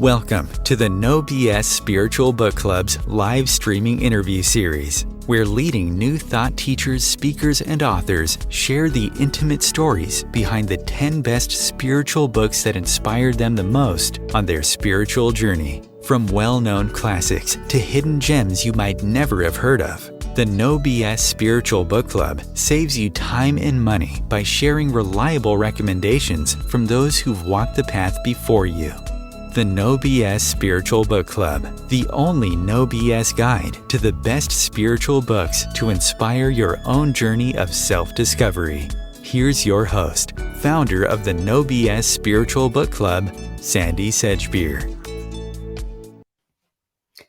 Welcome to the No BS Spiritual Book Club's live streaming interview series, where leading new thought teachers, speakers, and authors share the intimate stories behind the 10 best spiritual books that inspired them the most on their spiritual journey. From well-known classics to hidden gems you might never have heard of, the No BS Spiritual Book Club saves you time and money by sharing reliable recommendations from those who've walked the path before you. The No BS Spiritual Book Club, the only No BS guide to the best spiritual books to inspire your own journey of self-discovery. Here's your host, founder of the No BS Spiritual Book Club, Sandie Sedgbeer.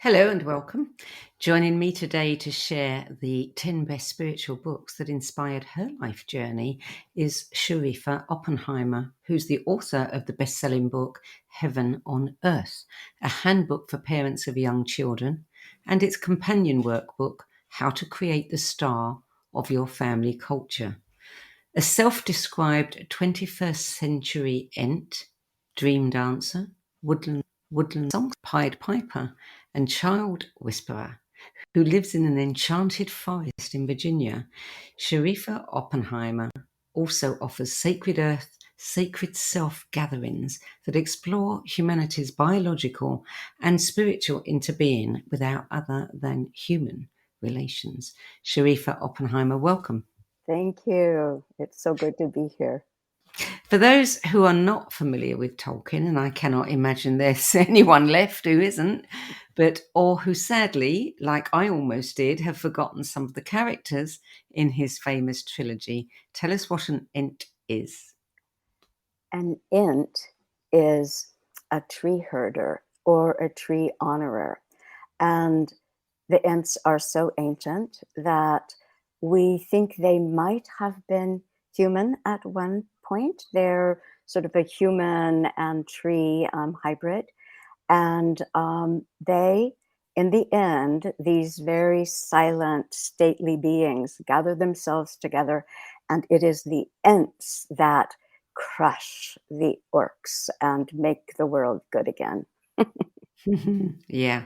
Hello and welcome. Joining me today to share the 10 best spiritual books that inspired her life journey is Sharifa Oppenheimer, who's the author of the best-selling book Heaven on Earth, a handbook for parents of young children, and its companion workbook, How to Create the Star of Your Family Culture. A self-described 21st century Ent, dream dancer, woodland song, Pied Piper, and child whisperer, who lives in an enchanted forest in Virginia, Sharifa Oppenheimer also offers Sacred Earth, Sacred Self gatherings that explore humanity's biological and spiritual interbeing without other than human relations. Sharifa Oppenheimer, welcome. Thank you. It's so good to be here. For those who are not familiar with Tolkien, and I cannot imagine there's anyone left who isn't, or who sadly, like I almost did, have forgotten some of the characters in his famous trilogy, tell us what an Ent is. An Ent is a tree herder or a tree honorer. And the Ents are so ancient that we think they might have been human at one point. They're sort of a human and tree hybrid. And they, in the end, these very silent, stately beings gather themselves together, and it is the Ents that crush the orcs and make the world good again. Yeah,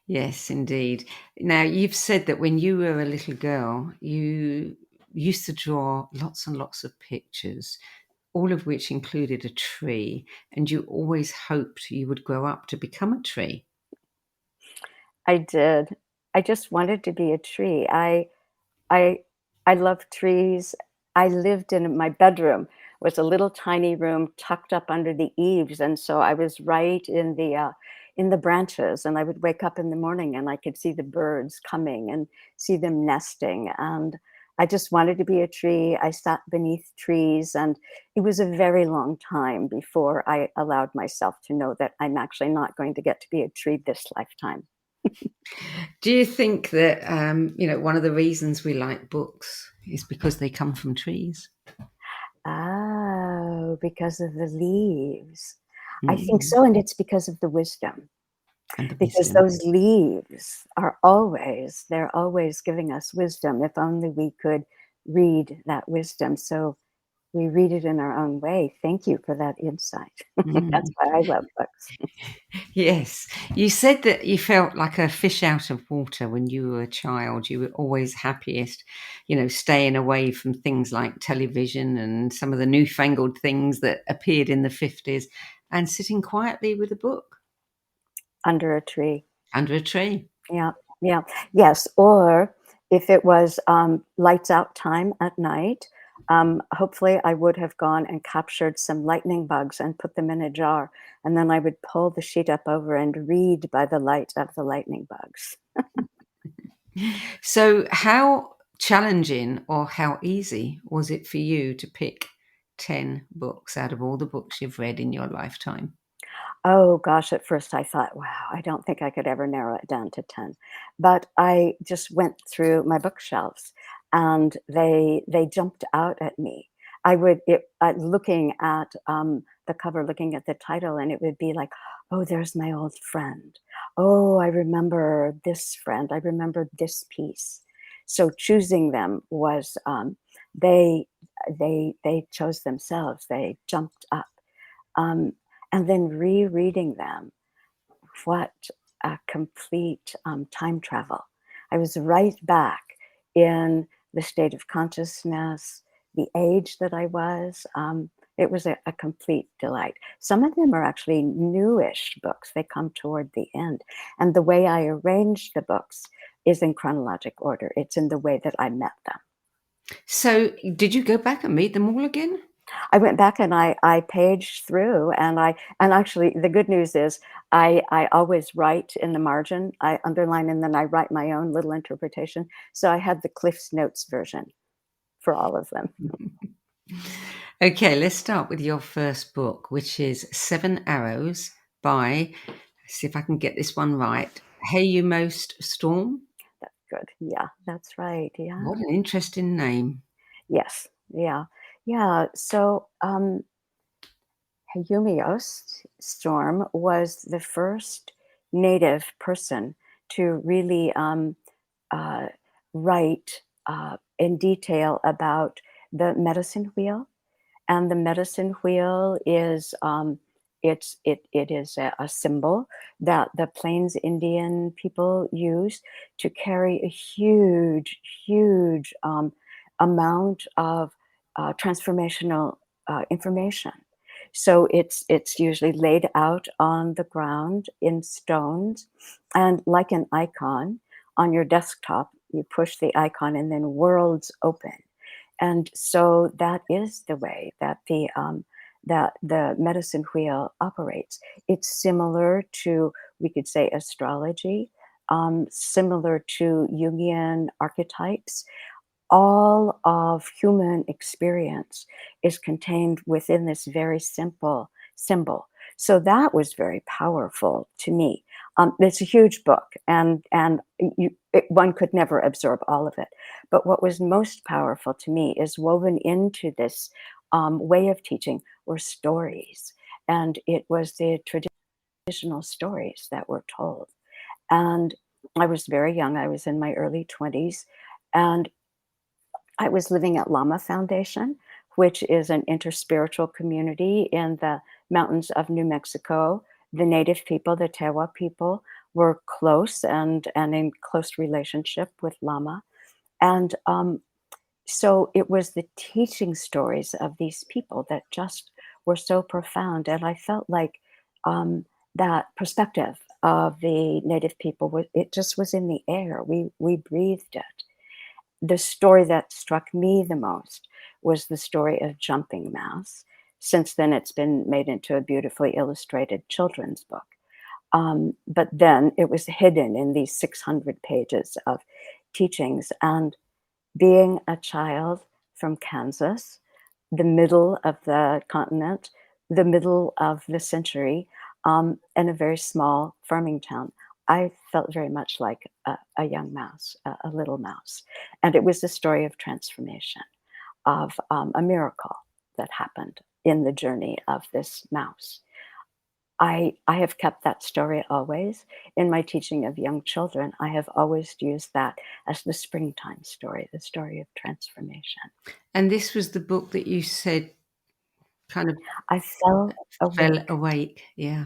yes, indeed. Now, you've said that when you were a little girl, you used to draw lots and lots of pictures, all of which included a tree, and you always hoped you would grow up to become a tree. I did. I just wanted to be a tree. I love trees. I lived in my bedroom was a little tiny room tucked up under the eaves, and so I was right in the branches, and I would wake up in the morning and I could see the birds coming and see them nesting, and I just wanted to be a tree. I sat beneath trees, and it was a very long time before I allowed myself to know that I'm actually not going to get to be a tree this lifetime. Do you think that, one of the reasons we like books is because they come from trees? Oh, because of the leaves. I think Mm, so, and it's because of the wisdom. and the Because wisdom. those leaves they're always giving us wisdom. If only we could read that wisdom. So we read it in our own way. Thank you for that insight. That's Mm. why I love books. Yes. You said that you felt like a fish out of water when you were a child. You were always happiest, staying away from things like television and some of the newfangled things that appeared in the 50s and sitting quietly with a book Under a tree. under a tree. Yeah, yeah. Yes, or if it was, lights out time at night, hopefully I would have gone and captured some lightning bugs and put them in a jar, and then I would pull the sheet up over and read by the light of the lightning bugs. So, how challenging or how easy was it for you to pick 10 books out of all the books you've read in your lifetime? Oh gosh, at first I thought, wow, I don't think I could ever narrow it down to 10. But I just went through my bookshelves and they jumped out at me. Looking at the cover, looking at the title, and it would be like, oh, there's my old friend. Oh, I remember this friend. I remember this piece. So choosing them was they they chose themselves. They jumped up. Um, and then rereading them what a complete time travel. I was right back in the state of consciousness, the age that I was. It was a complete delight. Some of them are actually newish books. They come toward the end. And the way I arrange the books is in chronologic order. It's in the way that I met them. So, did you go back and meet them all again? I went back and I paged through, and actually the good news is I always write in the margin. I underline and then I write my own little interpretation. So I had the Cliff's Notes version for all of them. Okay, let's start with your first book, which is Seven Arrows by, see if I can get this one right, Hey You Most Storm. That's good. Yeah, that's right. Yeah. What an interesting name. Yes. Yeah. Yeah. So Hayumios Storm was the first native person to really uh, write in detail about the medicine wheel. And the medicine wheel is it is a symbol that the Plains Indian people use to carry a huge amount of transformational information. So it's usually laid out on the ground in stones, and like an icon on your desktop, you push the icon and then worlds open. And so that is the way that the medicine wheel operates. It's similar to, we could say, astrology, similar to Jungian archetypes. All of human experience is contained within this very simple symbol. So that was very powerful to me. It's a huge book, and one could never absorb all of it. But what was most powerful to me is woven into this way of teaching were stories, and it was the traditional stories that were told. And I was very young; I was in my early 20s, and I was living at Lama Foundation, which is an interspiritual community in the mountains of New Mexico. The native people, the Tewa people, were close and in close relationship with Lama. And so it was the teaching stories of these people that just were so profound. And I felt like that perspective of the native people, it just was in the air. We breathed it. The story that struck me the most was the story of Jumping Mouse. Since then, it's been made into a beautifully illustrated children's book. But then it was hidden in these 600 pages of teachings. And being a child from Kansas, the middle of the continent, the middle of the century, in a very small farming town, I felt very much like a young mouse, a little mouse. And it was the story of transformation, of a miracle that happened in the journey of this mouse. I have kept that story always. In my teaching of young children, I have always used that as the springtime story, the story of transformation. And this was the book that you said kind of I fell fell awake. awake. Yeah.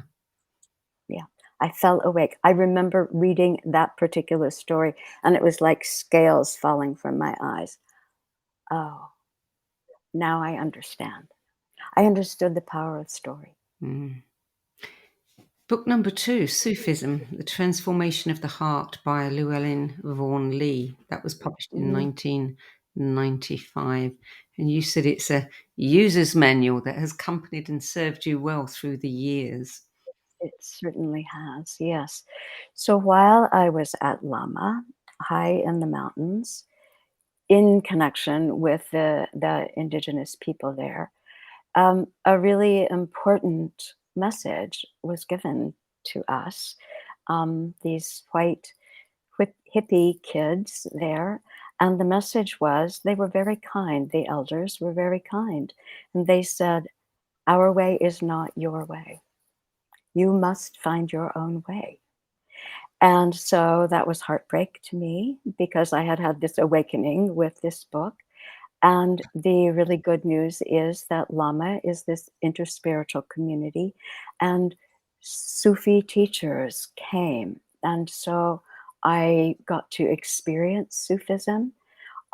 Yeah, I fell awake. I remember reading that particular story, and it was like scales falling from my eyes. Oh, now I understand. I understood the power of story. Mm. Book number 2, Sufism: The Transformation of the Heart by Llewellyn Vaughan Lee. That was published in Mm, 1995. And you said it's a user's manual that has accompanied and served you well through the years. it certainly has, yes. So while I was at Lama, high in the mountains, in connection with the indigenous people there, a really important message was given to us. These white hippie kids there. And the message was they were very kind. The elders were very kind. And they said, "Our way is not your way. You must find your own way." And so that was heartbreak to me because I had had this awakening with this book. And the really good news is that Lama is this interspiritual community. And Sufi teachers came, and so I got to experience Sufism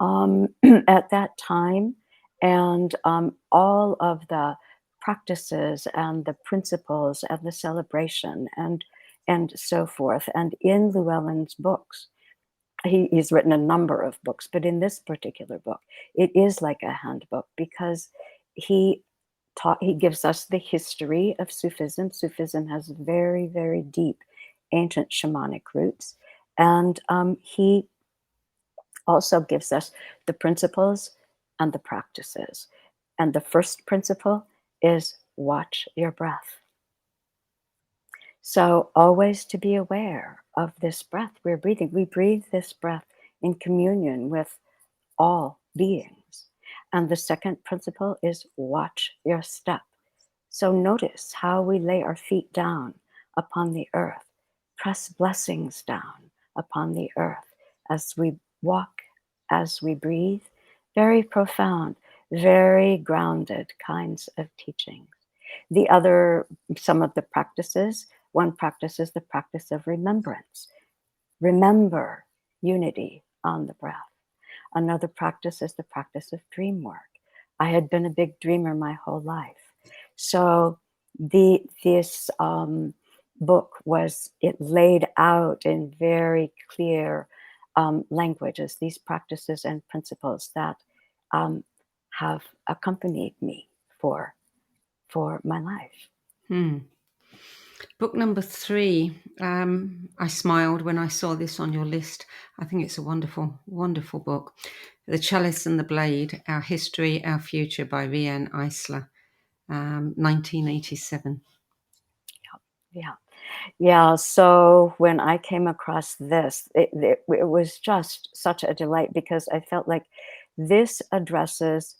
at that time, and all of the practices and the principles and the celebration and so forth. And in Llewellyn's books, he's written a number of books, but in this particular book, it is like a handbook because he he gives us the history of Sufism. Sufism has very, very deep ancient shamanic roots, and he also gives us the principles and the practices. And the first principle is watch your breath. So, always to be aware of this breath we're breathing. We breathe this breath in communion with all beings. And the second principle is watch your step. So, notice how we lay our feet down upon the earth, press blessings down upon the earth as we walk, as we breathe. Very profound, very grounded kinds of teachings. The other, some of the practices, one practice is the practice of remembrance. Remember unity on the breath. Another practice is the practice of dream work. I had been a big dreamer my whole life. So this book it laid out in very clear languages, these practices and principles that have accompanied me for my life. Book number 3, I smiled when I saw this on your list. I think it's a wonderful, wonderful book. The Chalice and the Blade, Our History, Our Future by Riane Eisler, 1987. Yeah. So when I came across this, it was just such a delight because I felt like this addresses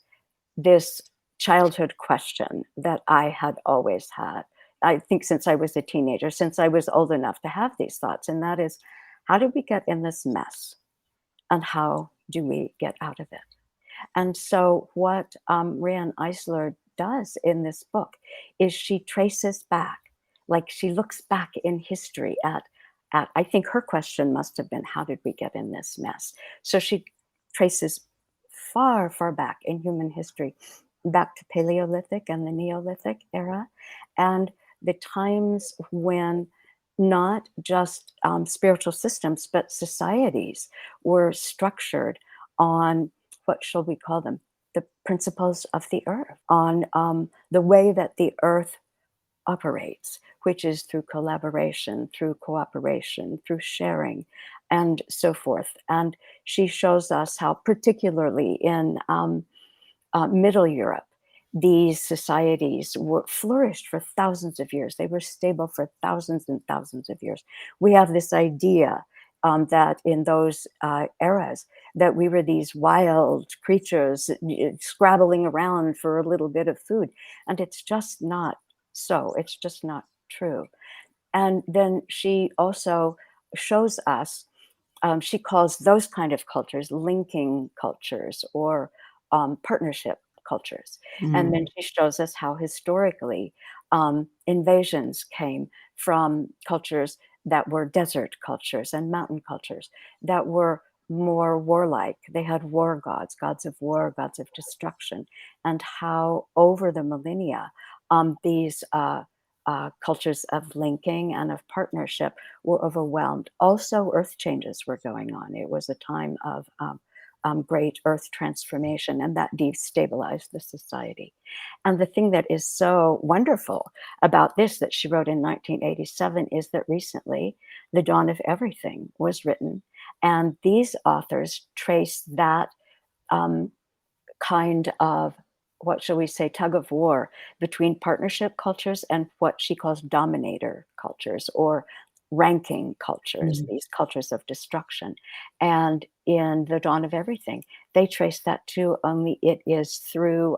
this childhood question that I had always had. I think since I was a teenager, since I was old enough to have these thoughts, and that is, how did we get in this mess? And how do we get out of it? And so, what Riane Eisler does in this book is she traces back, like she looks back in history at I think her question must have been, how did we get in this mess? So she traces far, far back in human history, back to Paleolithic and the Neolithic era, and the times when not just spiritual systems, but societies were structured on, what shall we call them? The principles of the earth, on the way that the earth operates, which is through collaboration, through cooperation, through sharing, and so forth. And she shows us how, particularly in Middle Europe, these societies flourished for thousands of years. They were stable for thousands and thousands of years. We have this idea that in those eras that we were these wild creatures scrabbling around for a little bit of food, and it's just not so. It's just not true. And then she also shows us, she calls those kind of cultures linking cultures or partnership cultures. And then she shows us how historically invasions came from cultures that were desert cultures and mountain cultures that were more warlike. They had war gods, gods of war, gods of destruction, and how over the millennia these cultures of linking and of partnership were overwhelmed. Also, earth changes were going on. It was a time of great earth transformation, and that destabilized the society. And the thing that is so wonderful about this that she wrote in 1987 is that recently, The Dawn of Everything was written, and these authors trace that kind of, what shall we say, tug of war between partnership cultures and what she calls dominator cultures or ranking cultures, these cultures of destruction. And in The Dawn of Everything, they trace that too, only it is through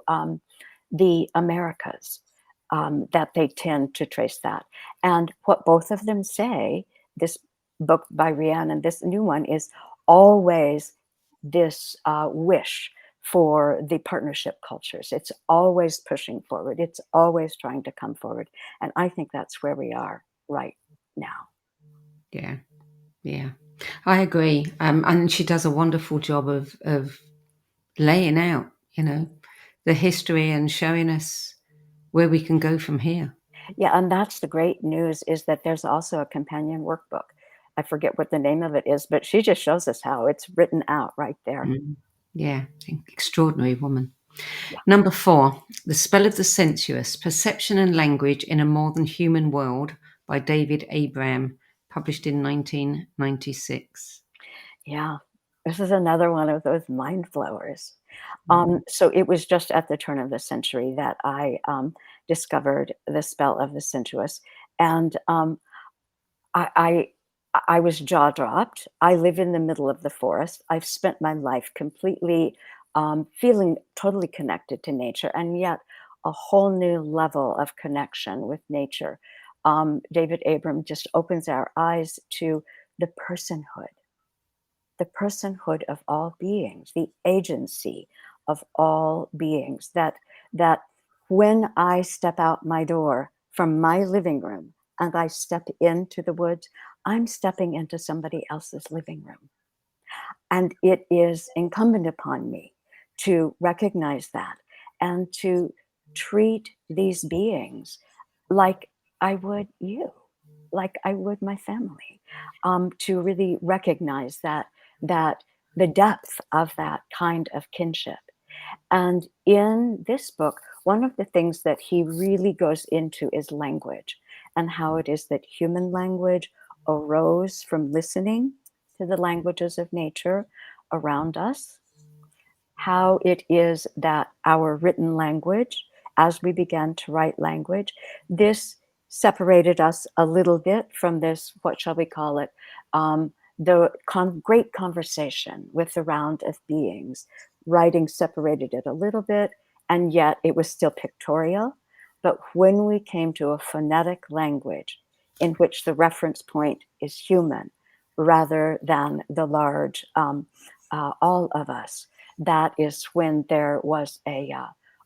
the Americas that they tend to trace that. And what both of them say, this book by Riane and this new one, is always this wish for the partnership cultures. It's always pushing forward. It's always trying to come forward. And I think that's where we are right now. Yeah. Yeah. I agree. And she does a wonderful job of laying out, the history and showing us where we can go from here. Yeah, and that's the great news, is that there's also a companion workbook. I forget what the name of it is, but she just shows us how it's written out right there. Mm. Yeah. Extraordinary woman. Yeah. Number 4, The Spell of the Sensuous, Perception and Language in a More Than Human World by David Abram, published in 1996. Yeah, this is another one of those mind blowers. Mm. So it was just at the turn of the century that I discovered the spell of the sensuous, and I, I I was jaw dropped. I live in the middle of the forest. I've spent my life completely feeling totally connected to nature, and yet a whole new level of connection with nature. David Abram just opens our eyes to the personhood of all beings, the agency of all beings. That when I step out my door from my living room and I step into the woods, I'm stepping into somebody else's living room. And it is incumbent upon me to recognize that and to treat these beings like I would you, like I would my family, to really recognize that the depth of that kind of kinship. And in this book, one of the things that he really goes into is language, and how it is that human language arose from listening to the languages of nature around us, how it is that our written language, as we began to write language, this separated us a little bit from this, what shall we call it, the great conversation with the round of beings. Writing separated it a little bit, and yet it was still pictorial. But when we came to a phonetic language in which the reference point is human rather than the large all of us, that is when there was a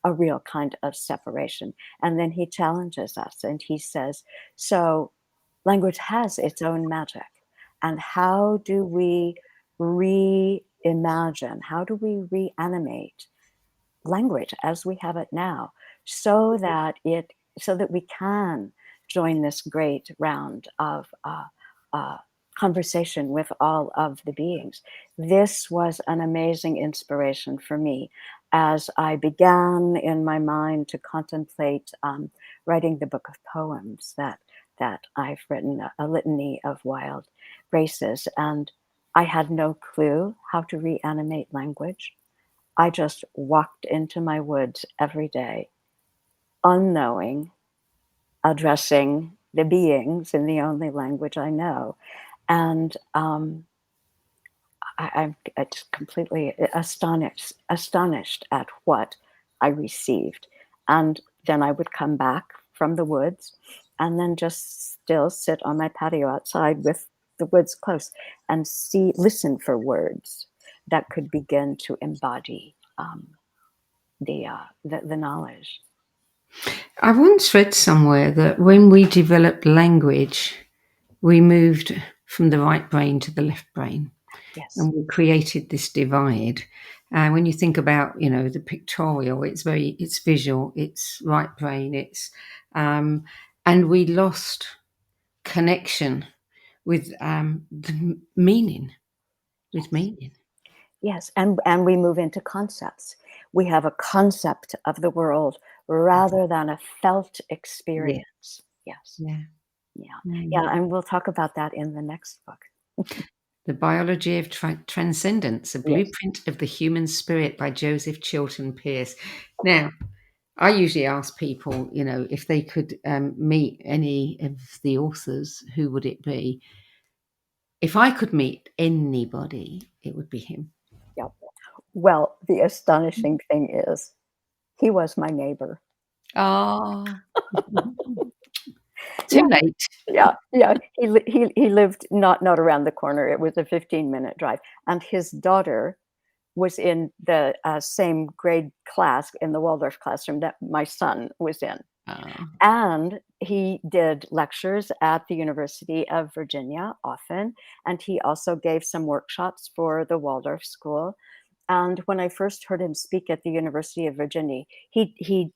real kind of separation. And then he challenges us and he says, so language has its own magic. And how do we reimagine? How do we reanimate language as we have it now, so that we can join this great round of conversation with all of the beings? This was an amazing inspiration for me as I began in my mind to contemplate writing the book of poems that I've written, a litany of wild races, and I had no clue how to reanimate language. I just walked into my woods every day, unknowing, addressing the beings in the only language I know. And I'm just completely astonished at what I received. And then I would come back from the woods and then just still sit on my patio outside with the woods close and listen for words that could begin to embody the knowledge. I once read somewhere that when we developed language, we moved from the right brain to the left brain, Yes. and we created this divide. And when you think about, the pictorial, it's visual, it's right brain, and we lost connection with the meaning, with meaning. Yes, and we move into concepts. We have a concept of the world rather than a felt Yeah, experience. Yes. yeah. Yeah. Mm. Yeah, and we'll talk about that in the next book. The Biology of Transcendence, A Yes. Blueprint of the Human Spirit by Joseph Chilton Pearce. Now, I usually ask people, if they could meet any of the authors, who would it be? If I could meet anybody, it would be him. Yep. Well, the astonishing thing is he was my neighbor. Oh, too Yeah, late. yeah. He lived not around the corner. It was a 15-minute drive, and his daughter was in the same grade class in the Waldorf classroom that my son was in. And he did lectures at the University of Virginia often, and he also gave some workshops for the Waldorf school. And when I first heard him speak at the University of Virginia, he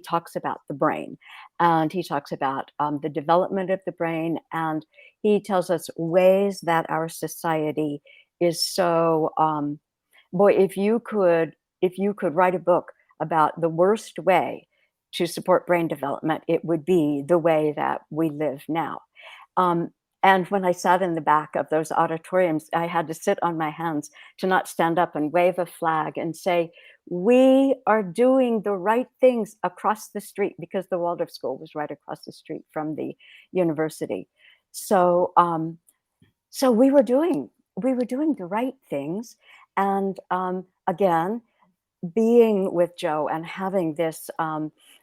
talks about the brain, and he talks about the development of the brain, and he tells us ways that our society is so boy, if you could write a book about the worst way to support brain development, it would be the way that we live now. Um, and when I sat in the back of those auditoriums, I had to sit on my hands to not stand up and wave a flag and say, we are doing the right things across the street, because the Waldorf School was right across the street from the university. So, so we were doing the right things. And again, being with Joe and having this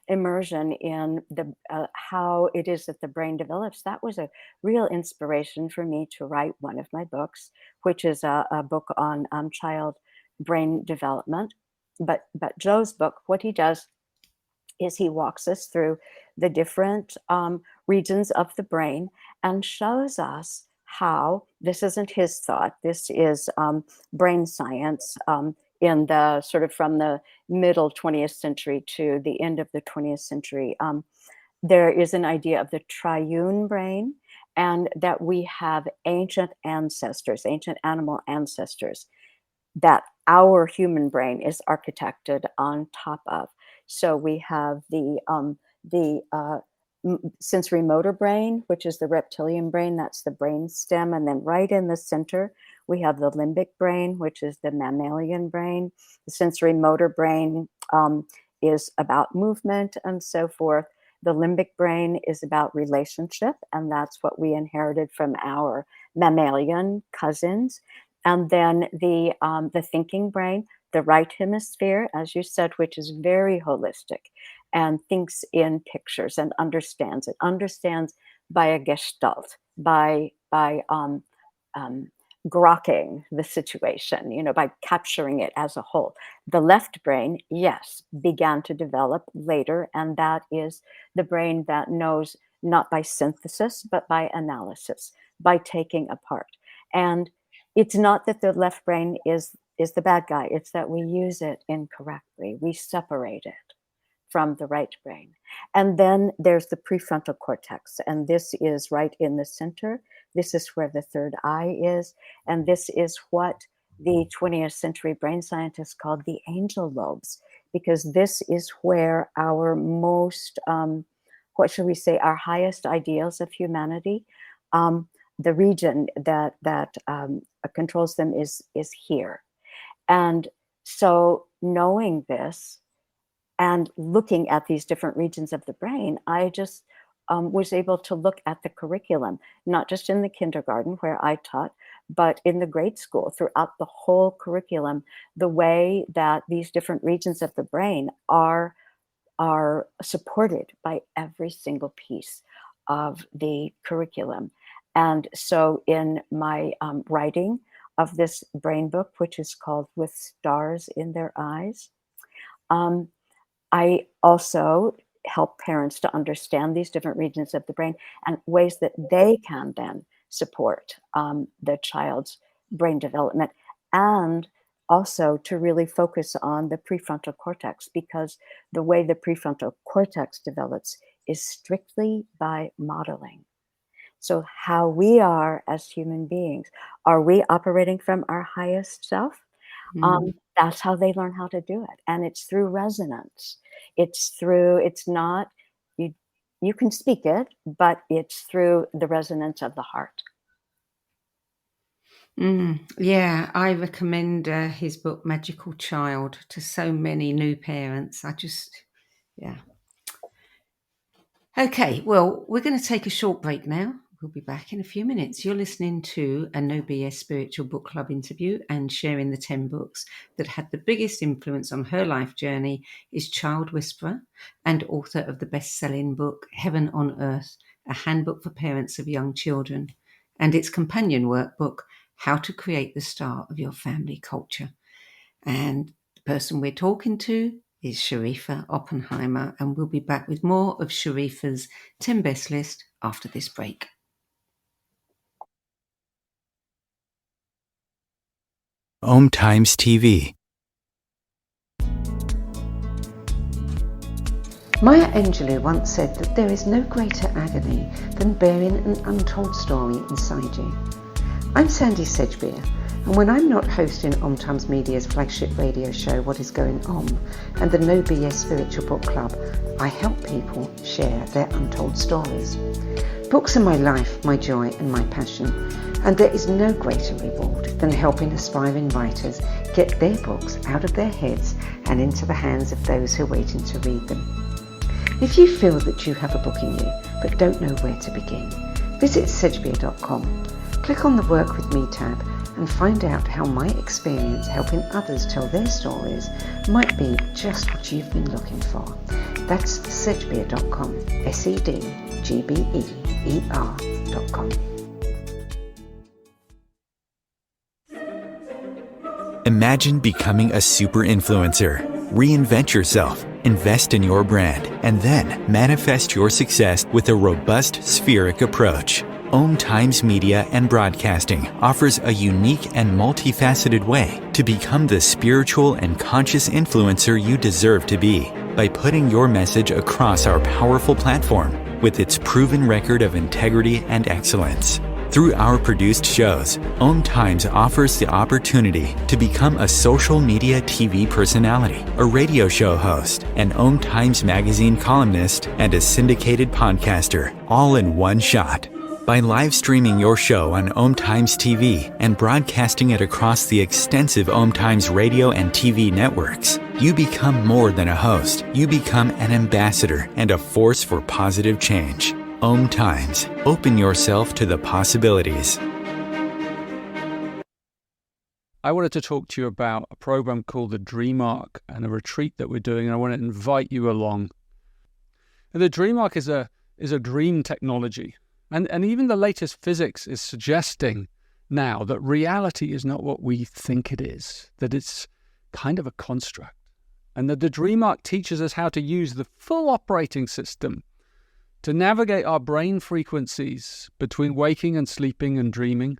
immersion in the how it is that the brain develops, that was a real inspiration for me to write one of my books, which is a book on child brain development. But Joe's book, what he does is he walks us through the different regions of the brain and shows us how this isn't his thought. This is brain science in the sort of from the middle 20th century to the end of the 20th century. There is an idea of the triune brain, and that we have ancient ancestors, ancient animal ancestors, that our human brain is architected on top of. So we have the sensory motor brain, which is the reptilian brain, that's the brain stem. And then right in the center, we have the limbic brain, which is the mammalian brain. The sensory motor brain is about movement and so forth. The limbic brain is about relationship, and that's what we inherited from our mammalian cousins. And then the thinking brain, the right hemisphere, as you said, which is very holistic and thinks in pictures and understands. It understands by a gestalt, by grokking the situation, by capturing it as a whole. The left brain, yes, began to develop later, and that is the brain that knows not by synthesis, but by analysis, by taking apart. And it's not that the left brain is the bad guy, it's that we use it incorrectly. We separate it from the right brain. And then there's the prefrontal cortex, and this is right in the center. This is where the third eye is, and this is what the 20th century brain scientists called the angel lobes, because this is where our most, what should we say, our highest ideals of humanity, the region that controls them is here. And so knowing this and looking at these different regions of the brain, I just was able to look at the curriculum, not just in the kindergarten where I taught, but in the grade school, throughout the whole curriculum, the way that these different regions of the brain are supported by every single piece of the curriculum. And so in my writing of this brain book, which is called With Stars in Their Eyes, I also help parents to understand these different regions of the brain and ways that they can then support the child's brain development, and also to really focus on the prefrontal cortex, because the way the prefrontal cortex develops is strictly by modeling. So how we are as human beings, are we operating from our highest self? That's how they learn how to do it. And it's through resonance. It's not, you can speak it, but it's through the resonance of the heart. Yeah, I recommend his book, Magical Child, to so many new parents. Yeah. Okay, well, we're going to take a short break now. We'll be back in a few minutes. You're listening to a No BS Spiritual Book Club interview, and sharing the 10 books that had the biggest influence on her life journey is Child Whisperer and author of the best-selling book, Heaven on Earth, a handbook for parents of young children, and its companion workbook, How to Create the Star of Your Family Culture. And the person we're talking to is Sharifa Oppenheimer, and we'll be back with more of Sharifa's 10 Best list after this break. Om Times TV. Maya Angelou once said that there is no greater agony than bearing an untold story inside you. I'm Sandie Sedgbeer, and when I'm not hosting Om Times Media's flagship radio show What Is Going On and the No BS Spiritual Book Club, I help people share their untold stories. Books are my life, my joy and my passion, and there is no greater reward than helping aspiring writers get their books out of their heads and into the hands of those who are waiting to read them. If you feel that you have a book in you but don't know where to begin, visit sedgbeer.com, click on the Work With Me tab and find out how my experience helping others tell their stories might be just what you've been looking for. That's sedgbeer.com, sedgbeer.com. Imagine becoming a super influencer. Reinvent yourself, invest in your brand, and then manifest your success with a robust spheric approach. Om Times Media and Broadcasting offers a unique and multifaceted way to become the spiritual and conscious influencer you deserve to be by putting your message across our powerful platform with its proven record of integrity and excellence. Through our produced shows, Om Times offers the opportunity to become a social media TV personality, a radio show host, an Om Times magazine columnist, and a syndicated podcaster, all in one shot. By live streaming your show on Om Times TV and broadcasting it across the extensive Om Times radio and TV networks, you become more than a host. You become an ambassador and a force for positive change. Om Times. Open yourself to the possibilities. I wanted to talk to you about a program called the Dream Arc and a retreat that we're doing, and I want to invite you along. And the Dream Arc is a dream technology. And even the latest physics is suggesting now that reality is not what we think it is, that it's kind of a construct. And that the Dream Arc teaches us how to use the full operating system to navigate our brain frequencies between waking and sleeping and dreaming,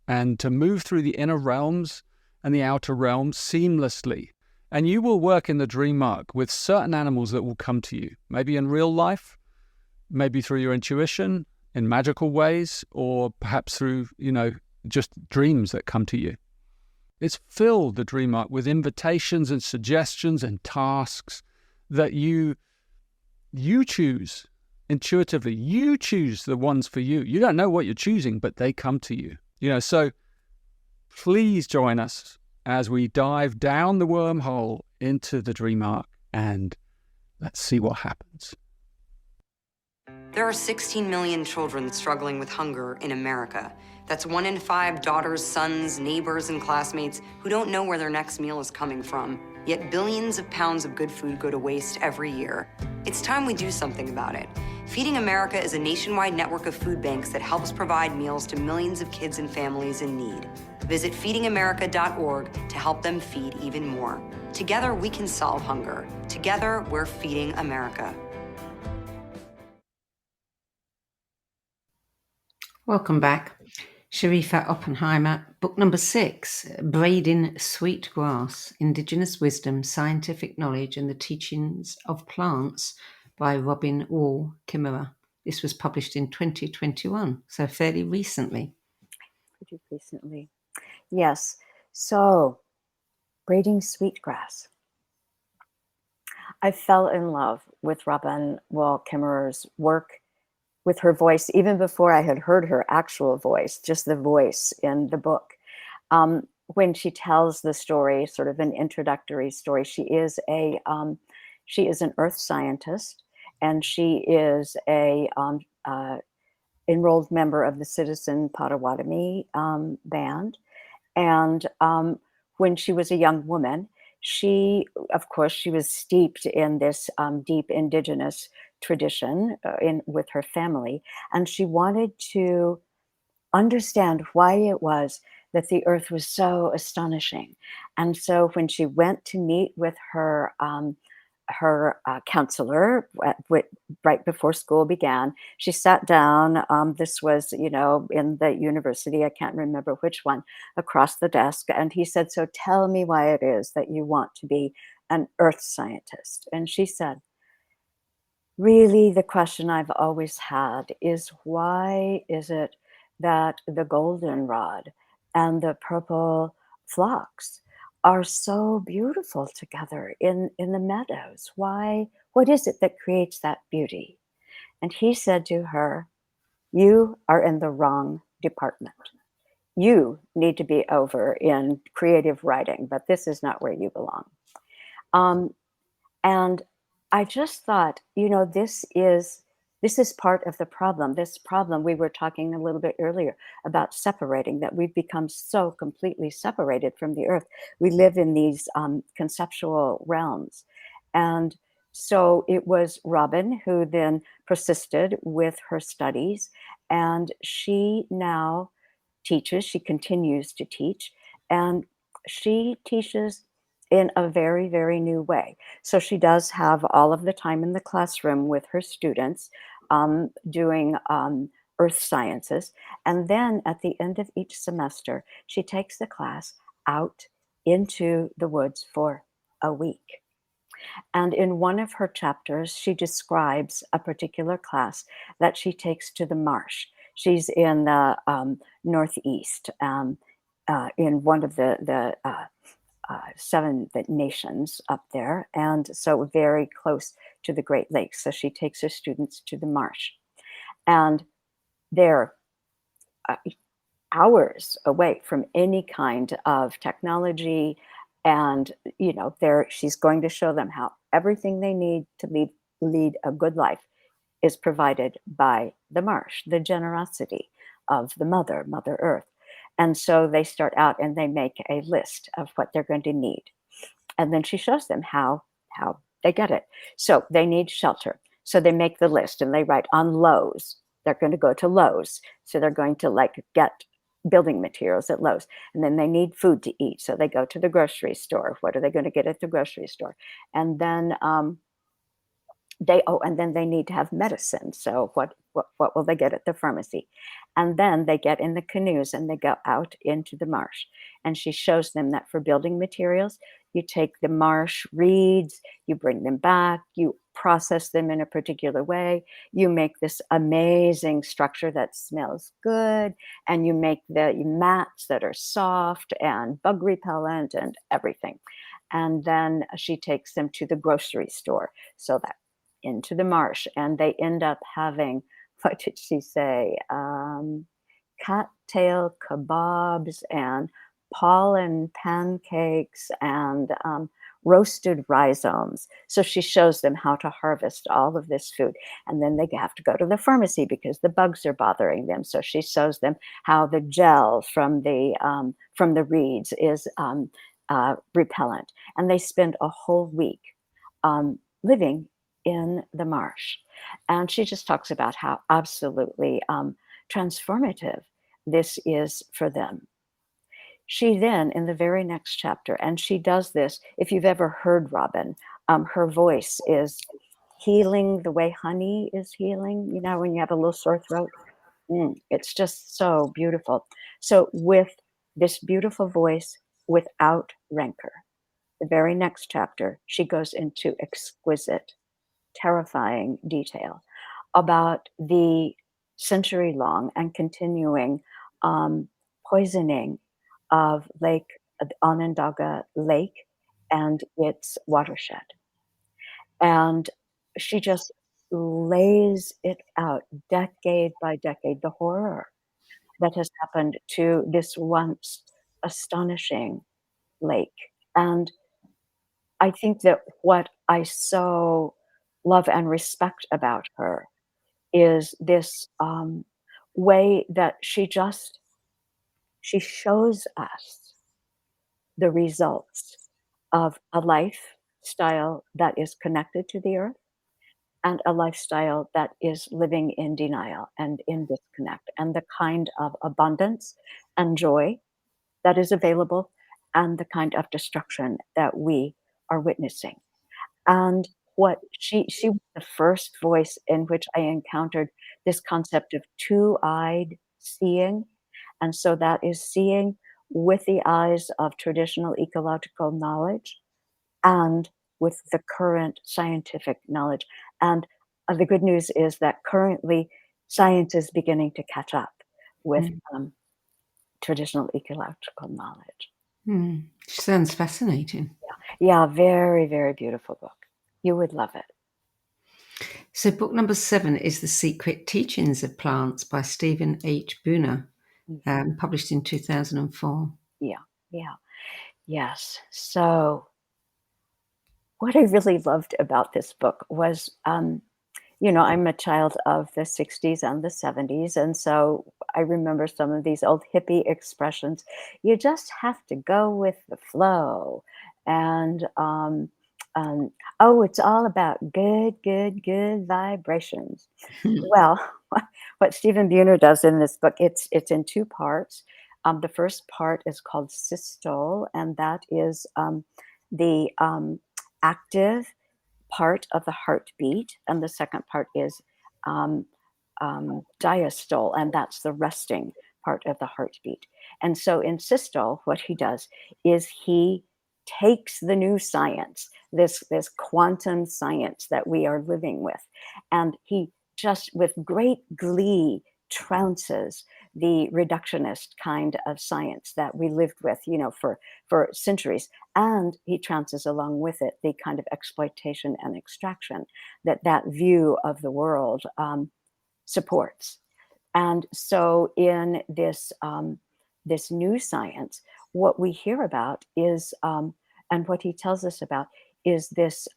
and to move through the inner realms and the outer realms seamlessly. And you will work in the Dream Arc with certain animals that will come to you, maybe in real life, maybe through your intuition, in magical ways, or perhaps through, just dreams that come to you. It's filled, the Dream Arc, with invitations and suggestions and tasks that you choose intuitively. You choose the ones for you. You don't know what you're choosing, but they come to you. So please join us as we dive down the wormhole into the Dream Arc, and let's see what happens. There are 16 million children struggling with hunger in America. That's 1 in 5 daughters, sons, neighbors, and classmates who don't know where their next meal is coming from. Yet billions of pounds of good food go to waste every year. It's time we do something about it. Feeding America is a nationwide network of food banks that helps provide meals to millions of kids and families in need. Visit feedingamerica.org to help them feed even more. Together, we can solve hunger. Together, we're feeding America. Welcome back. Sharifa Oppenheimer, book number 6, Braiding Sweet Grass, Indigenous Wisdom, Scientific Knowledge and the Teachings of Plants by Robin Wall Kimmerer. This was published in 2021, so fairly recently. Pretty recently. Yes. So, Braiding Sweetgrass. I fell in love with Robin Wall Kimmerer's work, with her voice, even before I had heard her actual voice, just the voice in the book. When she tells the story, sort of an introductory story, she is an earth scientist, and she is a enrolled member of the Citizen Potawatomi band. And when she was a young woman, she was steeped in this deep indigenous tradition with her family, and she wanted to understand why it was that the earth was so astonishing. And so when she went to meet with her counselor right before school began, she sat down. This was, in the university, I can't remember which one, across the desk. And he said, "So tell me why it is that you want to be an earth scientist." And she said, "Really, the question I've always had is, why is it that the goldenrod and the purple phlox are so beautiful together in the meadows? What is it that creates that beauty?" And he said to her, "You are in the wrong department. You need to be over in creative writing, but this is not where you belong." Um, and I just thought, this is part of the problem. This problem we were talking a little bit earlier about separating, that we've become so completely separated from the earth. We live in these conceptual realms. And so it was Robin who then persisted with her studies, and she now teaches, she continues to teach, and she teaches in a very, very new way. So she does have all of the time in the classroom with her students, doing earth sciences. And then at the end of each semester, she takes the class out into the woods for a week. And in one of her chapters, she describes a particular class that she takes to the marsh. She's in the Northeast, in one of the seven nations up there, and so very close to the Great Lakes. So she takes her students to the marsh, and they're uh, hours away from any kind of technology. And there she's going to show them how everything they need to lead a good life is provided by the marsh, the generosity of the Mother Earth. And so they start out and they make a list of what they're going to need. And then she shows them how they get it. So they need shelter. So they make the list and they write on Lowe's. They're going to go to Lowe's. So they're going to get building materials at Lowe's. And then they need food to eat. So they go to the grocery store. What are they going to get at the grocery store? And then and then they need to have medicine. So what will they get at the pharmacy? And then they get in the canoes and they go out into the marsh. And she shows them that for building materials, you take the marsh reeds, you bring them back, you process them in a particular way, you make this amazing structure that smells good, and you make the mats that are soft and bug repellent and everything. And then she takes them to the grocery store, so that into the marsh, and they end up having, what did she say? Cattail kebabs and pollen pancakes and roasted rhizomes. So she shows them how to harvest all of this food. And then they have to go to the pharmacy because the bugs are bothering them. So she shows them how the gel from the reeds is repellent. And they spend a whole week living in the marsh. And she just talks about how absolutely transformative this is for them. She then, in the very next chapter, and she does this, if you've ever heard Robin, her voice is healing the way honey is healing, when you have a little sore throat. It's just so beautiful. So, with this beautiful voice without rancor, the very next chapter, she goes into exquisite, terrifying detail about the century-long and continuing poisoning of Onondaga Lake and its watershed. And she just lays it out decade by decade, the horror that has happened to this once astonishing lake. And I think that what I so love and respect about her is this way that she shows us the results of a lifestyle that is connected to the earth and a lifestyle that is living in denial and in disconnect, and the kind of abundance and joy that is available and the kind of destruction that we are witnessing. And what she was the first voice in which I encountered this concept of two-eyed seeing, and so that is seeing with the eyes of traditional ecological knowledge and with the current scientific knowledge. And the good news is that currently science is beginning to catch up with Mm. traditional ecological knowledge. Mm. Sounds fascinating. Yeah, very, very beautiful book. You would love it. So, book number 7 is The Secret Teachings of Plants by Stephen H. Booner, published in 2004. Yeah, yeah, yes. So, what I really loved about this book was, I'm a child of the 60s and the 70s, and so I remember some of these old hippie expressions. You just have to go with the flow. And, um, oh, it's all about good, good, good vibrations. Well, what Stephen Buhner does in this book, it's in 2 parts. The first part is called systole, and that is the active part of the heartbeat, and the second part is um, diastole, and that's the resting part of the heartbeat. And so in systole, what he does is he takes the new science, this quantum science that we are living with, and he just with great glee trounces the reductionist kind of science that we lived with, for centuries. And he trounces along with it the kind of exploitation and extraction that view of the world supports. And so in this new science, what we hear about is, and what he tells us about is this,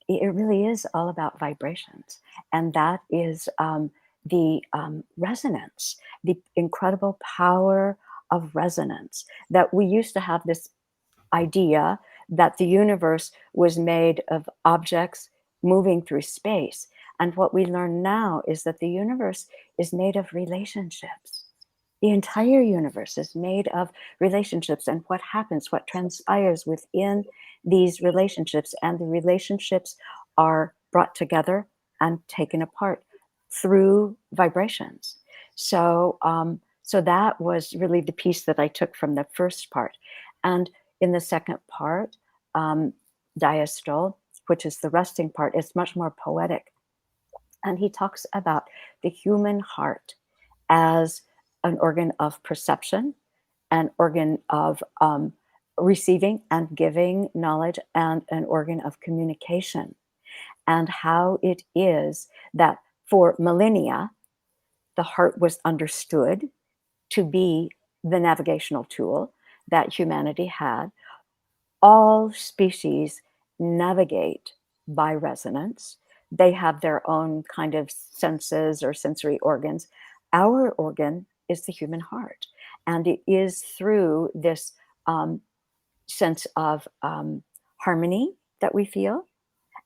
it really is all about vibrations. And that is the resonance, the incredible power of resonance, that we used to have this idea that the universe was made of objects moving through space. And what we learn now is that the universe is made of relationships. The entire universe is made of relationships, and what happens, what transpires within these relationships, and the relationships are brought together and taken apart through vibrations. So that was really the piece that I took from the first part. And in the second part, diastole, which is the resting part, is much more poetic. And he talks about the human heart as an organ of perception, an organ of receiving and giving knowledge, and an organ of communication. And how it is that for millennia, the heart was understood to be the navigational tool that humanity had. All species navigate by resonance. They have their own kind of senses or sensory organs. Our organ is the human heart. And it is through this sense of harmony that we feel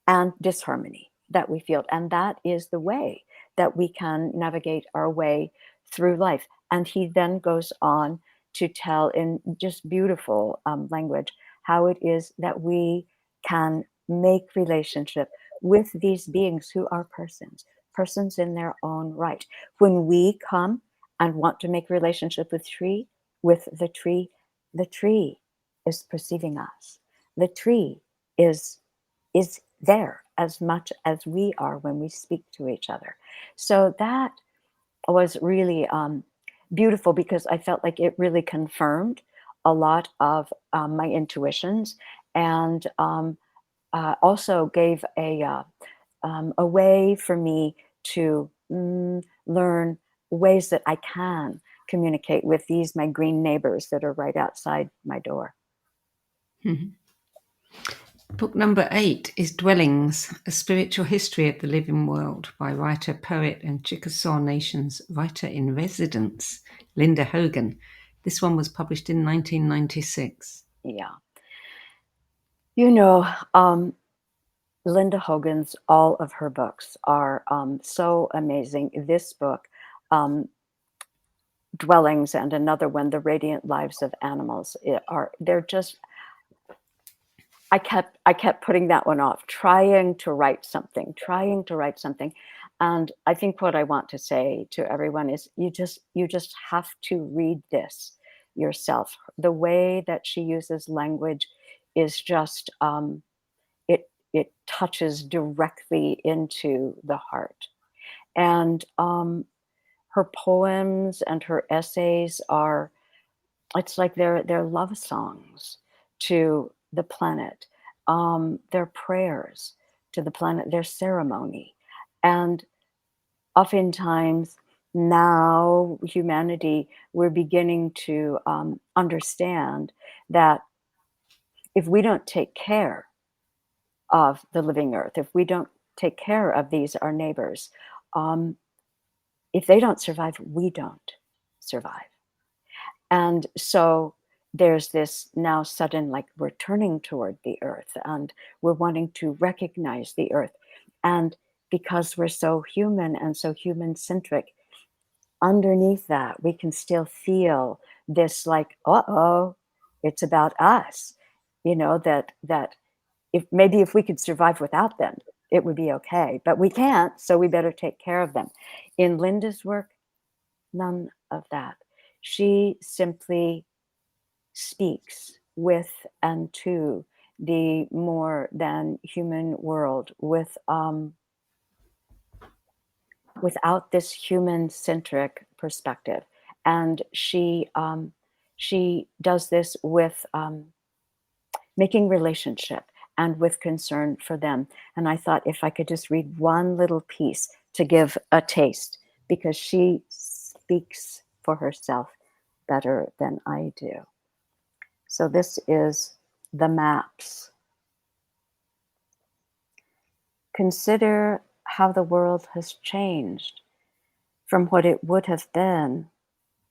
and disharmony that we feel. And that is the way that we can navigate our way through life. And he then goes on to tell in just beautiful language how it is that we can make relationship with these beings who are persons in their own right. When we come and want to make relationship with the tree is perceiving us. The tree is there as much as we are when we speak to each other. So that was really beautiful, because I felt like it really confirmed a lot of my intuitions, and also gave a way for me to learn ways that I can communicate with my green neighbors that are right outside my door. Mhm. Book number 8 is Dwellings, A Spiritual History of the Living World by writer, poet, and Chickasaw Nation's writer-in-residence, Linda Hogan. This one was published in 1996. Yeah. Linda Hogan's, all of her books are so amazing. This book, dwellings, and another one, The Radiant Lives of Animals, they're just, I kept putting that one off, trying to write something. And I think what I want to say to everyone is you just have to read this yourself. The way that she uses language is just it touches directly into the heart. And her poems and her essays are, it's like they're love songs to the planet. They're prayers to the planet. They're ceremony. And oftentimes now, humanity, we're beginning to understand that if we don't take care of the living earth, if we don't take care of these, our neighbors, um, if they don't survive, we don't survive. And so there's this now sudden, like, we're turning toward the earth and we're wanting to recognize the earth. And because we're so human and so human centric, underneath that, we can still feel this, like, uh-oh, it's about us. That if we could survive without them, it would be okay. But we can't, so we better take care of them. In Linda's work, none of that. She simply speaks with and to the more than human world without this human centric perspective. And she does this with making relationship and with concern for them. And I thought if I could just read one little piece to give a taste, because she speaks for herself better than I do. So this is the maps. Consider how the world has changed from what it would have been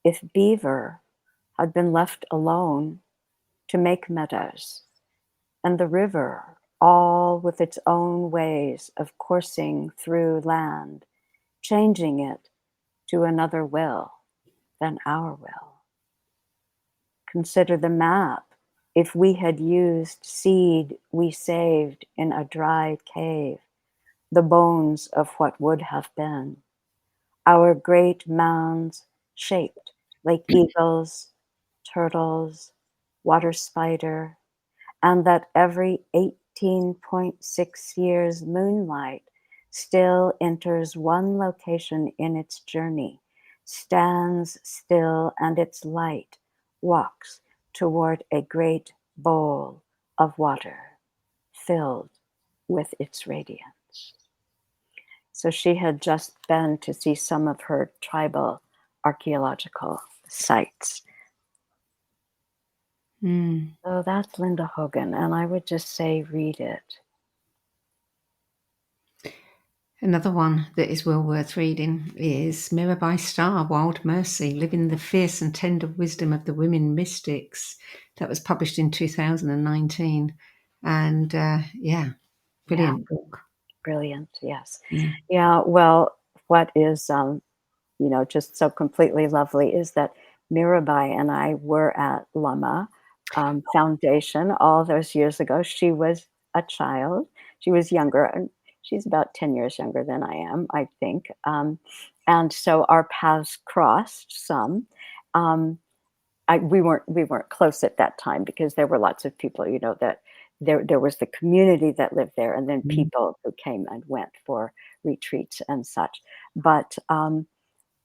if beaver had been left alone to make meadows, and the river, all with its own ways of coursing through land, changing it to another will than our will. Consider the map. If we had used seed we saved in a dry cave, the bones of what would have been, our great mounds shaped like eagles, turtles, water spider, and that every 18.6 years moonlight still enters one location in its journey, stands still, and its light walks toward a great bowl of water filled with its radiance. So she had just been to see some of her tribal archaeological sites. So that's Linda Hogan, and I would just say read it. Another one that is well worth reading is Mirabai Starr, Wild Mercy, Living the Fierce and Tender Wisdom of the Women Mystics. That was published in 2019. And brilliant book. Brilliant, yes. Yeah. Yeah, well, what is, just so completely lovely is that Mirabai and I were at Lama Foundation all those years ago. She was a child. She was younger, and she's about 10 years younger than I am, I think. And so our paths crossed some. We weren't close at that time because there were lots of people, that there was the community that lived there, and then people who came and went for retreats and such. But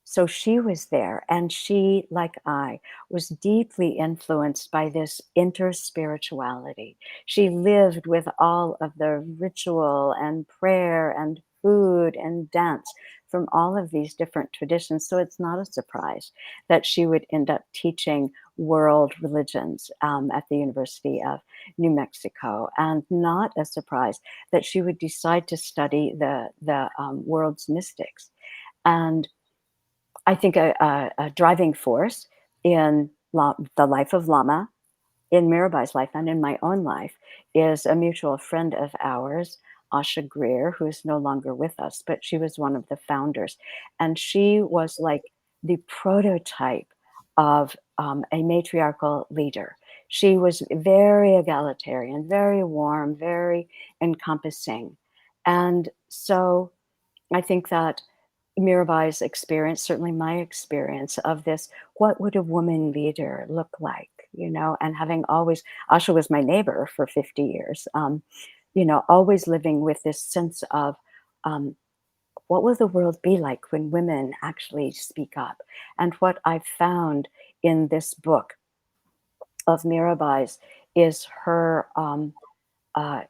so she was there, and she, like I, was deeply influenced by this interspirituality. She lived with all of the ritual and prayer and food and dance from all of these different traditions. So it's not a surprise that she would end up teaching world religions at the University of New Mexico, and not a surprise that she would decide to study the world's mystics. And I think a driving force in the life of Lama, in Mirabai's life, and in my own life is a mutual friend of ours, Asha Greer, who is no longer with us, but she was one of the founders. And she was like the prototype of a matriarchal leader. She was very egalitarian, very warm, very encompassing. And so I think that Mirabai's experience, certainly my experience of this, what would a woman leader look like? And having always, Asha was my neighbor for 50 years, always living with this sense of um, what will the world be like when women actually speak up? And what I've found in this book of Mirabai's is her uh,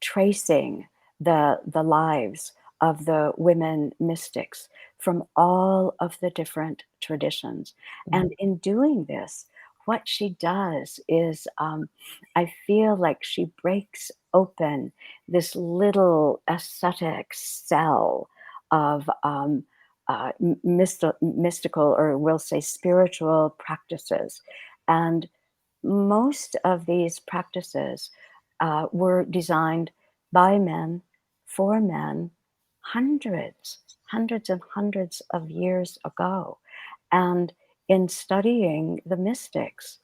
tracing the lives of the women mystics from all of the different traditions. And in doing this, what she does is, I feel like she breaks open this little ascetic cell of mystical, or we'll say spiritual practices. And most of these practices were designed by men, for men, hundreds and hundreds of years ago. And in studying the mystics,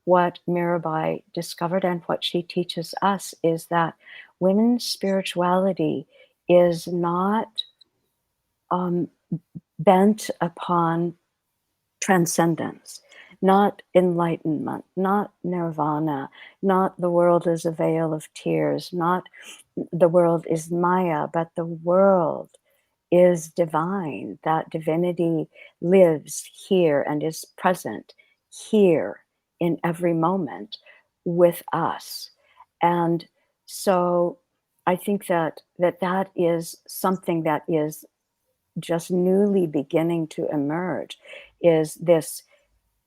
what Mirabai discovered and what she teaches us is that women's spirituality is not um, bent upon transcendence, not enlightenment, not nirvana, not the world is a veil of tears, not the world is Maya, but the world is divine. That divinity lives here and is present here in every moment with us. And so I think that is something that is just newly beginning to emerge, is this: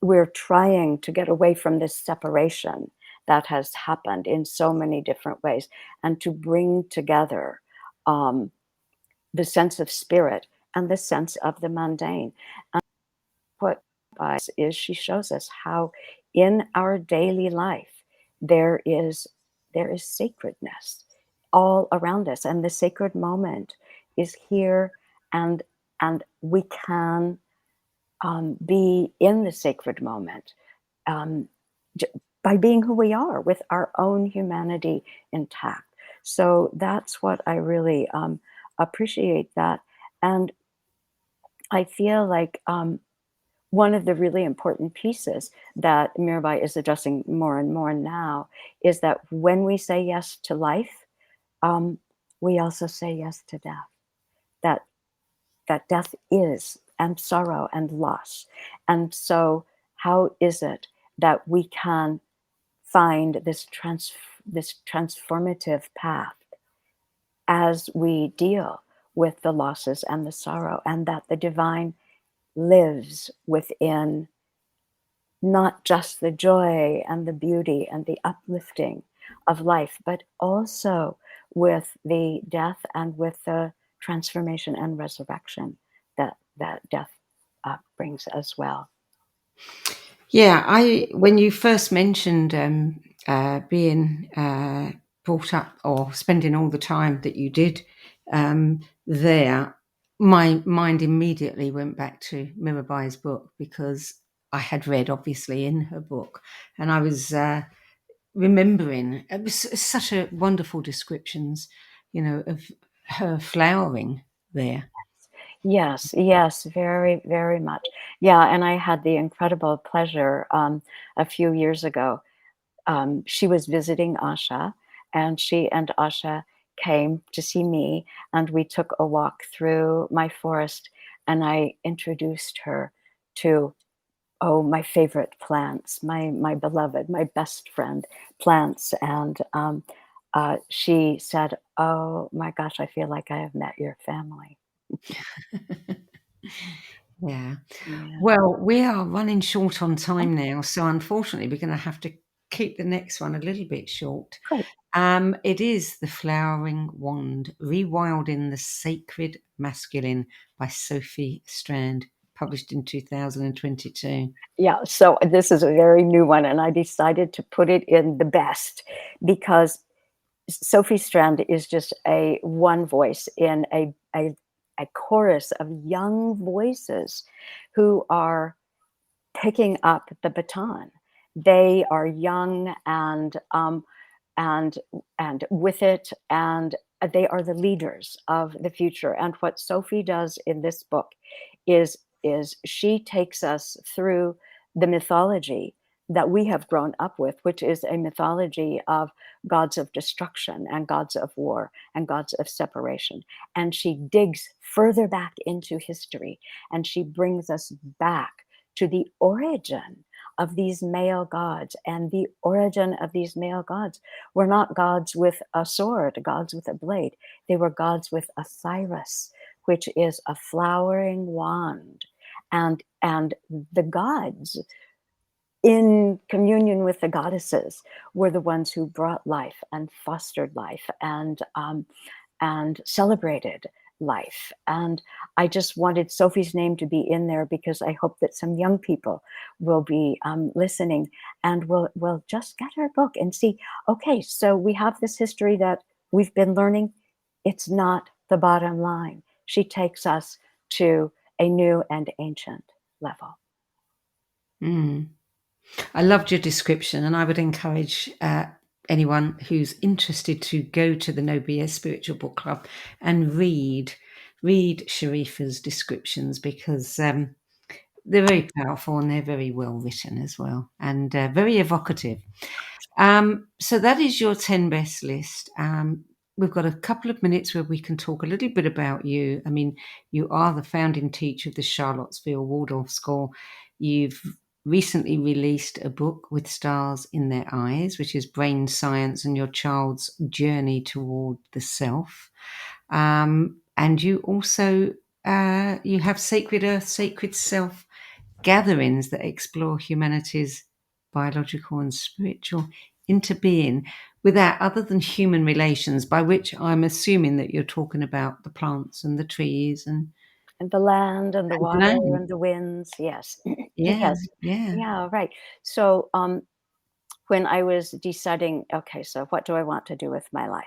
we're trying to get away from this separation that has happened in so many different ways, and to bring together um, the sense of spirit and the sense of the mundane. And what is, she shows us how in our daily life there is sacredness all around us, and the sacred moment is here, and we can be in the sacred moment um, by being who we are, with our own humanity intact. So that's what I really appreciate that. And I feel like one of the really important pieces that Mirabai is addressing more and more now is that when we say yes to life, we also say yes to death. That death is, and sorrow and loss. And so how is it that we can find this transformative path as we deal with the losses and the sorrow, and that the divine lives within not just the joy and the beauty and the uplifting of life, but also with the death and with the transformation and resurrection that death brings as well. Yeah, when you first mentioned being brought up or spending all the time that you did there, my mind immediately went back to Mirabai's book, because I had read obviously in her book, and I was remembering, it was such a wonderful descriptions, of her flowering there. Yes, very, very much. Yeah, and I had the incredible pleasure a few years ago. She was visiting Asha, and she and Asha came to see me, and we took a walk through my forest, and I introduced her to, my favorite plants, my beloved, my best friend plants. And she said, "Oh my gosh, I feel like I have met your family." Yeah. Yeah. Well, we are running short on time now, so unfortunately, we're going to have to keep the next one a little bit short. Great. It is The Flowering Wand, Rewilding the Sacred Masculine by Sophie Strand, published in 2022. Yeah, so this is a very new one, and I decided to put it in the best because Sophie Strand is just a one voice in a a chorus of young voices who are picking up the baton. They are young and with it, and they are the leaders of the future. And what Sophie does in this book is she takes us through the mythology that we have grown up with, which is a mythology of gods of destruction and gods of war and gods of separation. And she digs further back into history, and she brings us back to the origin of these male gods. And the origin of these male gods were not gods with a sword, gods with a blade. They were gods with a thyrus, which is a flowering wand. And the gods, in communion with the goddesses, were the ones who brought life and fostered life and celebrated life. And I just wanted Sophie's name to be in there because I hope that some young people will be listening and will just get her book and see, okay, so we have this history that we've been learning. It's not the bottom line. She takes us to a new and ancient level. I loved your description, and I would encourage anyone who's interested to go to the No BS Spiritual Book Club and read Sharifa's descriptions, because they're very powerful and they're very well written as well, and very evocative. So that is your 10 best list. We've got a couple of minutes where we can talk a little bit about you. I mean, you are the founding teacher of the Charlottesville Waldorf School. You've recently released a book with stars in their eyes, which is brain science and your child's journey toward the self. And you also you have Sacred Earth, Sacred Self gatherings that explore humanity's biological and spiritual interbeing without other than human relations, by which I'm assuming that you're talking about the plants and the trees and the land and the water land. and the winds. Yes. Yeah, Yes. yeah. Yeah, right. So when I was deciding, okay, so what do I want to do with my life?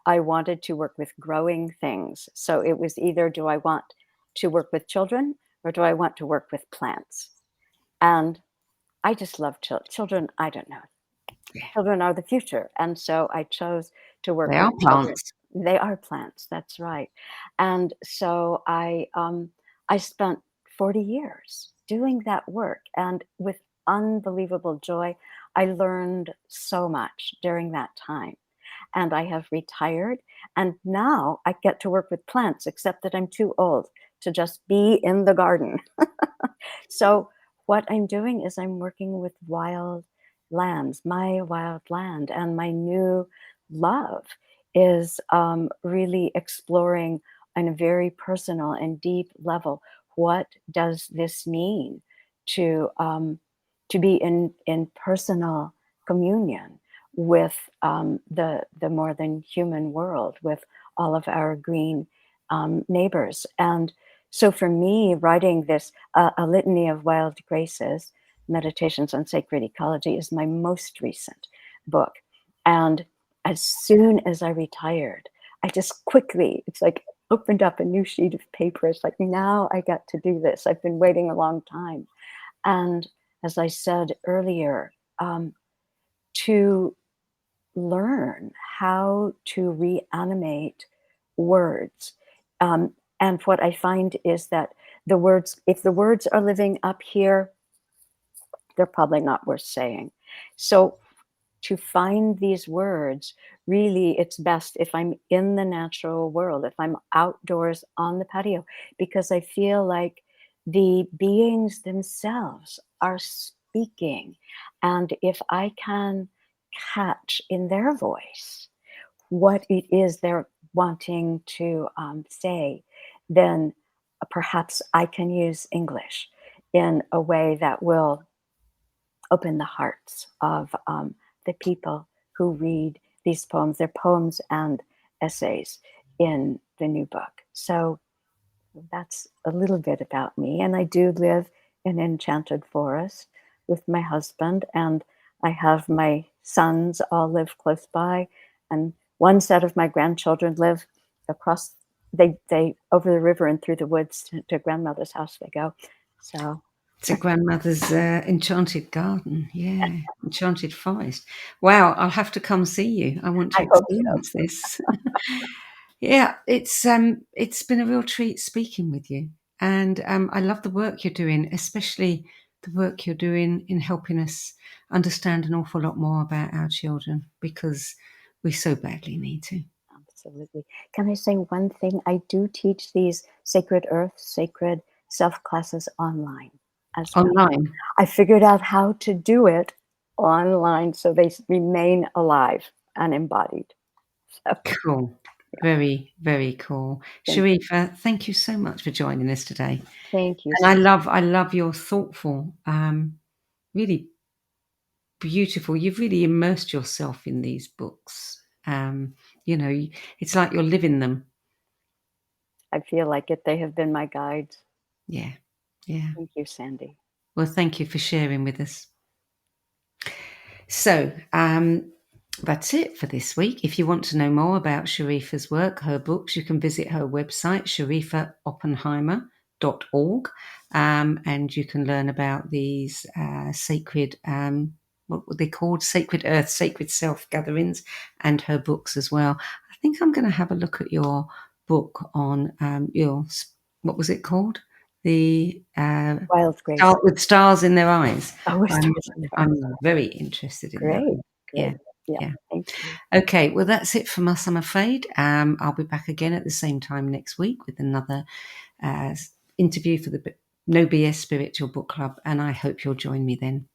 I wanted to work with growing things. So it was either, do I want to work with children or do I want to work with plants? And I just love children. I don't know. Yeah. Children are the future. And so I chose to work They with are children. plants. They are plants. That's right. And so I spent 40 years doing that work, and with unbelievable joy, I learned so much during that time. And I have retired, and now I get to work with plants, except that I'm too old to just be in the garden. So what I'm doing is I'm working with wild lands, my wild land, and my new love is really exploring on a very personal and deep level, what does this mean to be in personal communion with the more than human world, with all of our green neighbors. And so for me, writing this, A Litany of Wild Graces, Meditations on Sacred Ecology, is my most recent book. And as soon as I retired, I just quickly, it's like opened up a new sheet of paper. It's like, now I get to do this. I've been waiting a long time. And as I said earlier, to learn how to reanimate words. And what I find is that the words, if the words are living up here, they're probably not worth saying. So to find these words, really, it's best if I'm in the natural world, if I'm outdoors on the patio, because I feel like the beings themselves are speaking. And if I can catch in their voice what it is they're wanting to say, then perhaps I can use English in a way that will open the hearts of the people who read these poems. They're poems and essays in the new book. So that's a little bit about me. And I do live in Enchanted Forest with my husband, and I have my sons all live close by, and one set of my grandchildren live across they over the river and through the woods to grandmother's house they go. So to grandmother's enchanted garden. Yeah, enchanted forest. Wow, I'll have to come see you. I want to I hope so. experience this. Yeah, it's been a real treat speaking with you, and I love the work you're doing, especially the work you're doing in helping us understand an awful lot more about our children, because we so badly need to. Absolutely. Can I say one thing? I do teach these Sacred Earth, Sacred Self classes online as well. Online. I figured out how to do it online so they remain alive and embodied. So Cool. Very, very cool. thank, Sharifa, thank you so much for joining us today. thank you. And I love your thoughtful, really beautiful. You've really immersed yourself in these books. It's like you're living them. I feel like it. They have been my guides. Yeah. Yeah. Thank you, Sandie. Well, thank you for sharing with us. So, that's it for this week. If you want to know more about Sharifa's work, her books, you can visit her website, sharifaoppenheimer.org, and you can learn about these sacred, what were they called? Sacred Earth, Sacred Self gatherings, and her books as well. I think I'm going to have a look at your book on what was it called? The Wild Grace. with stars in their eyes. Oh, with stars in their I'm eyes. very interested in that. Great. Yeah. Great. Yeah. Yeah. Thank you. Okay, well, that's it from us, I'm afraid. I'll be back again at the same time next week with another interview for the No BS Spiritual Book Club, and I hope you'll join me then.